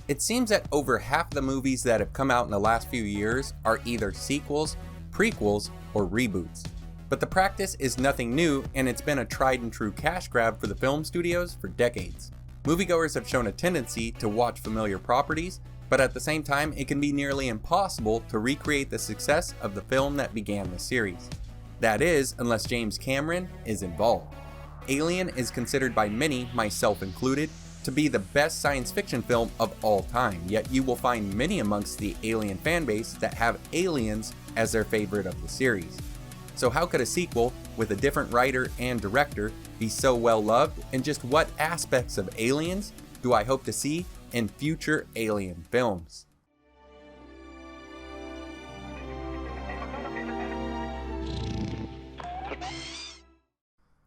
It seems that over half the movies that have come out in the last few years are either sequels, prequels, or reboots. But the practice is nothing new, and it's been a tried and true cash grab for the film studios for decades. Moviegoers have shown a tendency to watch familiar properties, but at the same time it can be nearly impossible to recreate the success of the film that began the series. That is, unless James Cameron is involved. Alien is considered by many, myself included, to be the best science fiction film of all time, yet you will find many amongst the Alien fanbase that have Aliens as their favorite of the series. So how could a sequel, with a different writer and director, be so well loved, and just what aspects of Aliens do I hope to see in future Alien films?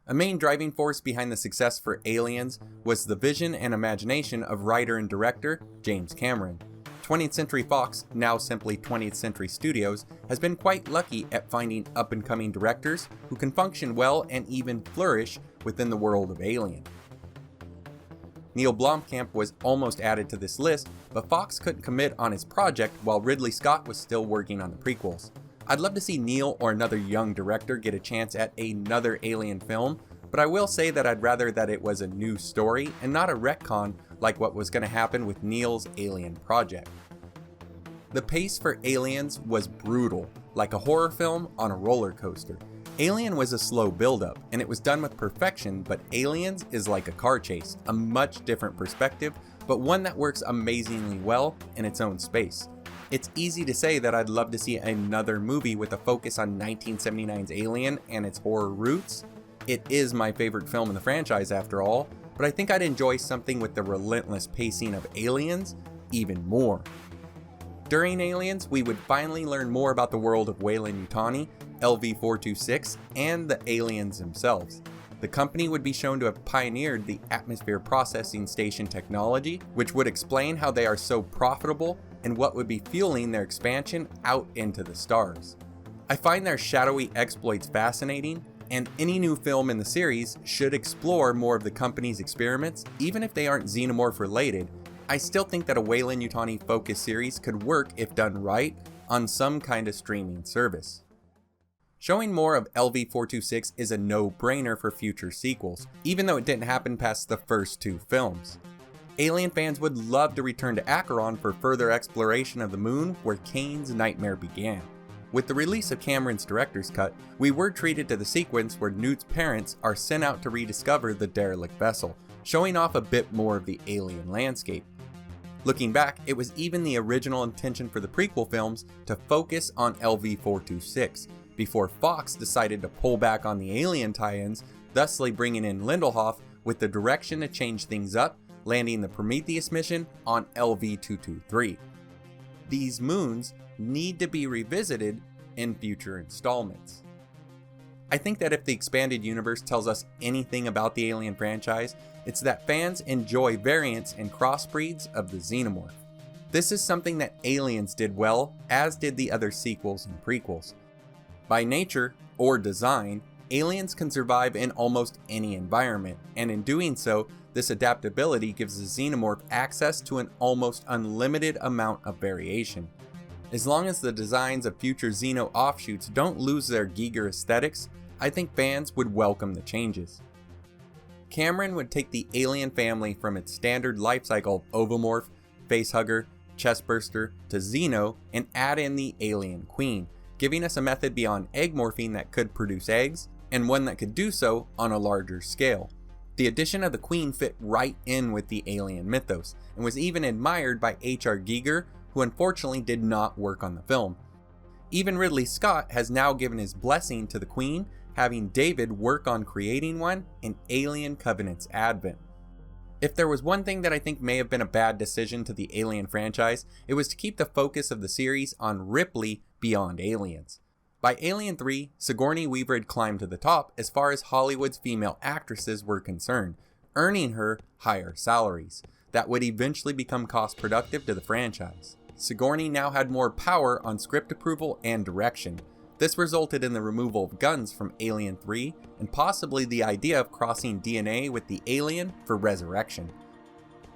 A main driving force behind the success for Aliens was the vision and imagination of writer and director James Cameron. 20th Century Fox, now simply 20th Century Studios, has been quite lucky at finding up-and-coming directors who can function well and even flourish within the world of Alien. Neil Blomkamp was almost added to this list, but Fox couldn't commit on his project while Ridley Scott was still working on the prequels. I'd love to see Neil or another young director get a chance at another Alien film, but I will say that I'd rather that it was a new story and not a retcon like what was going to happen with Neil's Alien project. The pace for Aliens was brutal, like a horror film on a roller coaster. Alien was a slow build-up, and it was done with perfection, but Aliens is like a car chase, a much different perspective, but one that works amazingly well in its own space. It's easy to say that I'd love to see another movie with a focus on 1979's Alien and its horror roots. It is my favorite film in the franchise after all, but I think I'd enjoy something with the relentless pacing of Aliens even more. During Aliens, we would finally learn more about the world of Weyland-Yutani, LV-426, and the aliens themselves. The company would be shown to have pioneered the atmosphere processing station technology, which would explain how they are so profitable and what would be fueling their expansion out into the stars. I find their shadowy exploits fascinating, and any new film in the series should explore more of the company's experiments, even if they aren't xenomorph related. I still think that a Weyland-Yutani focused series could work if done right on some kind of streaming service. Showing more of LV-426 is a no-brainer for future sequels, even though it didn't happen past the first two films. Alien fans would love to return to Acheron for further exploration of the moon where Kane's nightmare began. With the release of Cameron's director's cut, we were treated to the sequence where Newt's parents are sent out to rediscover the derelict vessel, showing off a bit more of the alien landscape. Looking back, it was even the original intention for the prequel films to focus on LV-426, before Fox decided to pull back on the Alien tie-ins, thusly bringing in Lindelof with the direction to change things up, landing the Prometheus mission on LV-223. These moons need to be revisited in future installments. I think that if the expanded universe tells us anything about the Alien franchise, it's that fans enjoy variants and crossbreeds of the xenomorph. This is something that Aliens did well, as did the other sequels and prequels. By nature, or design, aliens can survive in almost any environment, and in doing so, this adaptability gives the xenomorph access to an almost unlimited amount of variation. As long as the designs of future Xeno offshoots don't lose their Giger aesthetics, I think fans would welcome the changes. Cameron would take the Alien family from its standard lifecycle of Ovomorph, Facehugger, Chestburster to Xeno and add in the Alien Queen, giving us a method beyond egg morphing that could produce eggs, and one that could do so on a larger scale. The addition of the Queen fit right in with the Alien mythos, and was even admired by H.R. Giger, who unfortunately did not work on the film. Even Ridley Scott has now given his blessing to the Queen, having David work on creating one in Alien Covenant's Advent. If there was one thing that I think may have been a bad decision to the Alien franchise, it was to keep the focus of the series on Ripley beyond Aliens. By Alien 3, Sigourney Weaver had climbed to the top as far as Hollywood's female actresses were concerned, earning her higher salaries that would eventually become cost productive to the franchise. Sigourney now had more power on script approval and direction. This resulted in the removal of guns from Alien 3 and possibly the idea of crossing DNA with the alien for resurrection.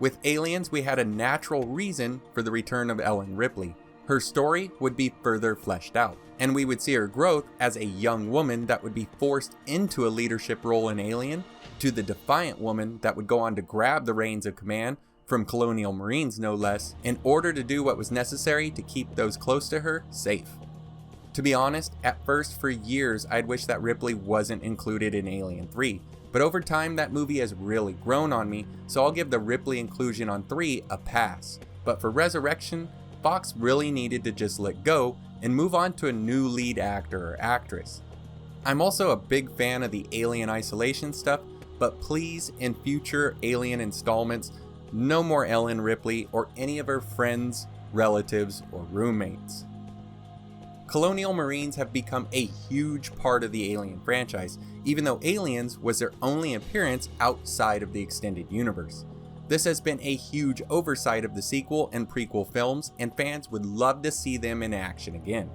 With Aliens, we had a natural reason for the return of Ellen Ripley. Her story would be further fleshed out, and we would see her growth as a young woman that would be forced into a leadership role in Alien, to the defiant woman that would go on to grab the reins of command from Colonial Marines no less, in order to do what was necessary to keep those close to her safe. To be honest, at first for years I'd wished that Ripley wasn't included in Alien 3, but over time that movie has really grown on me, so I'll give the Ripley inclusion on 3 a pass. But for Resurrection, Fox really needed to just let go and move on to a new lead actor or actress. I'm also a big fan of the Alien Isolation stuff, but please, in future Alien installments, no more Ellen Ripley or any of her friends, relatives, or roommates. Colonial Marines have become a huge part of the Alien franchise, even though Aliens was their only appearance outside of the extended universe. This has been a huge oversight of the sequel and prequel films, and fans would love to see them in action again.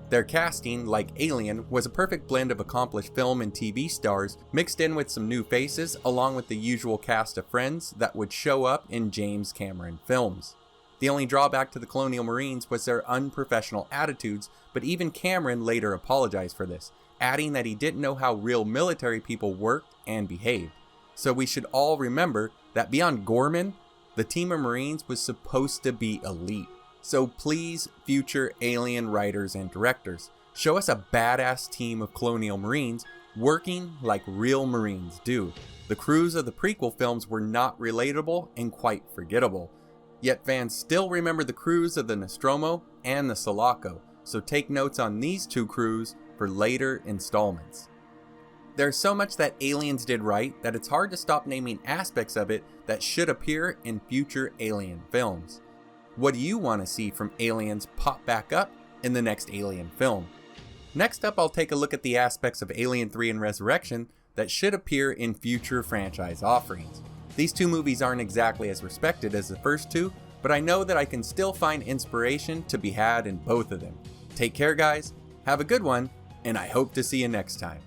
Their casting, like Alien, was a perfect blend of accomplished film and TV stars, mixed in with some new faces, along with the usual cast of friends that would show up in James Cameron films. The only drawback to the Colonial Marines was their unprofessional attitudes, but even Cameron later apologized for this, adding that he didn't know how real military people worked and behaved. So we should all remember that beyond Gorman, the team of Marines was supposed to be elite. So please, future Alien writers and directors, show us a badass team of Colonial Marines working like real Marines do. The crews of the prequel films were not relatable and quite forgettable, yet fans still remember the crews of the Nostromo and the Sulaco, so take notes on these two crews for later installments. There's so much that Aliens did right that it's hard to stop naming aspects of it that should appear in future Alien films. What do you want to see from Aliens pop back up in the next Alien film? Next up, I'll take a look at the aspects of Alien 3 and Resurrection that should appear in future franchise offerings. These two movies aren't exactly as respected as the first two, but I know that I can still find inspiration to be had in both of them. Take care guys, have a good one, and I hope to see you next time.